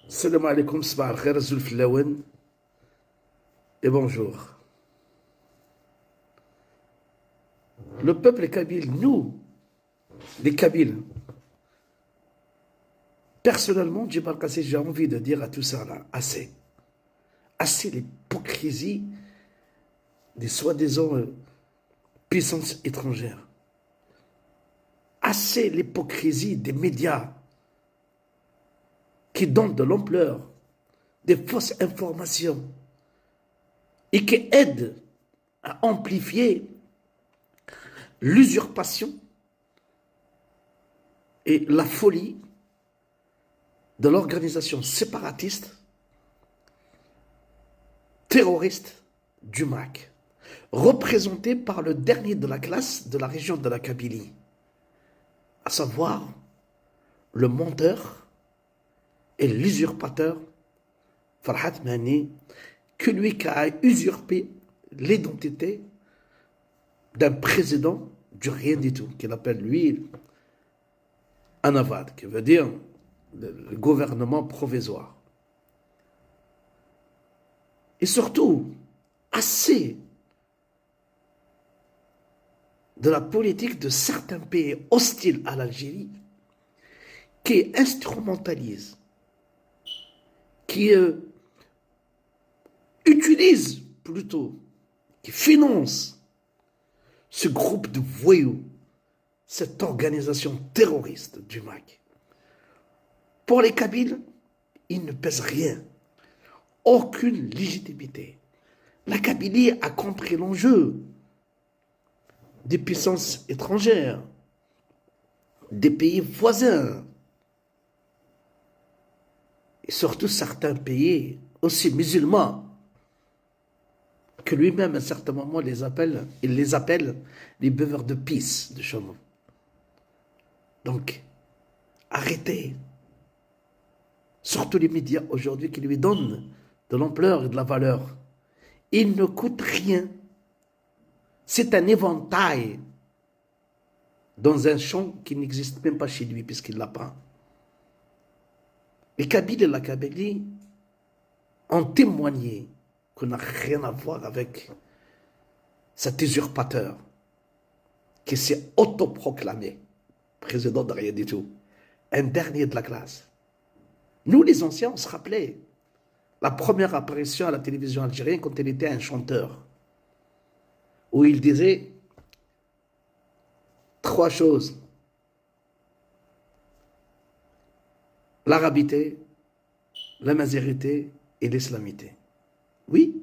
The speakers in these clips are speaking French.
Salam alaikum, sabah al-khair, Zulf Lawen, et bonjour. Le peuple kabyle, nous, les Kabyles, personnellement, Djibril Kassi, j'ai envie de dire à tout ça là, assez. Assez l'hypocrisie des soi-disant puissances étrangères. Assez l'hypocrisie des médias qui donnent de l'ampleur, des fausses informations et qui aident à amplifier l'usurpation et la folie de l'organisation séparatiste, terroriste du MAC, représentée par le dernier de la classe de la région de la Kabylie, à savoir le menteur et l'usurpateur Farhat Mani, que lui qui a usurpé l'identité d'un président du rien du tout, qu'il appelle lui Anavad, qui veut dire le gouvernement provisoire. Et surtout, assez de la politique de certains pays hostiles à l'Algérie qui instrumentalisent, qui utilisent plutôt, qui financent ce groupe de voyous, cette organisation terroriste du MAC. Pour les Kabyles, ils ne pèsent rien, aucune légitimité. La Kabylie a compris l'enjeu des puissances étrangères, des pays voisins, et surtout certains pays aussi musulmans, que lui-même à un certain moment il les appelle les buveurs de pisse de chez nous. Donc, arrêtez. Surtout les médias aujourd'hui qui lui donnent de l'ampleur et de la valeur. Il ne coûte rien. C'est un éventail dans un champ qui n'existe même pas chez lui puisqu'il ne l'a pas. Les Kabyles et la Kabylie ont témoigné qu'on n'a rien à voir avec cet usurpateur qui s'est autoproclamé président de rien du tout, un dernier de la classe. Nous, les anciens, on se rappelait la première apparition à la télévision algérienne quand il était un chanteur, où il disait 3 choses: l'arabité, la mazérité et l'islamité. Oui,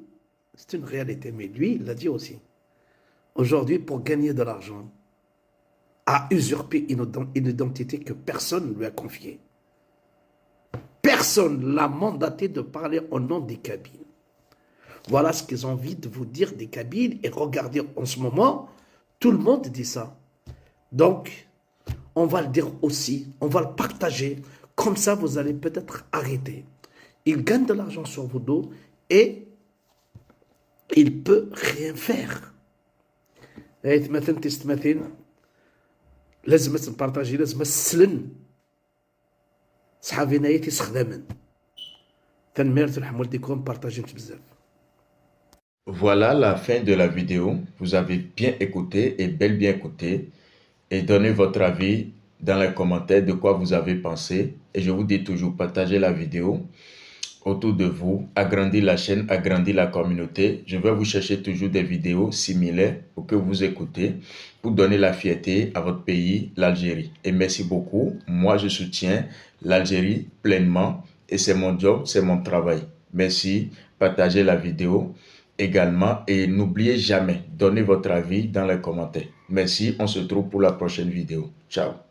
c'est une réalité, mais lui, il l'a dit aussi. Aujourd'hui, pour gagner de l'argent, a usurpé une identité que personne ne lui a confiée. Personne ne l'a mandaté de parler au nom des Kabyles. Voilà ce qu'ils ont envie de vous dire des Kabyles. Et regardez, en ce moment, tout le monde dit ça. Donc, on va le dire aussi, on va le partager. Comme ça, vous allez peut-être arrêter. Il gagne de l'argent sur vos dos et il ne peut rien faire. لازم نبارطاجي، لازم نسلن صحابي نايا تيستخدمن تنميرت ونحم والديكم بارطاجي بزاف. Voilà la fin de la vidéo. Vous avez bien écouté et bel bien écouté. Et donnez votre avis dans les commentaires de quoi vous avez pensé. Et je vous dis toujours, partagez la vidéo autour de vous, agrandissez la chaîne, agrandissez la communauté. Je vais vous chercher toujours des vidéos similaires pour que vous écoutez, pour donner la fierté à votre pays, l'Algérie. Et merci beaucoup. Moi, je soutiens l'Algérie pleinement et c'est mon job, c'est mon travail. Merci. Partagez la vidéo également et n'oubliez jamais, donnez votre avis dans les commentaires. Merci. On se retrouve pour la prochaine vidéo. Ciao.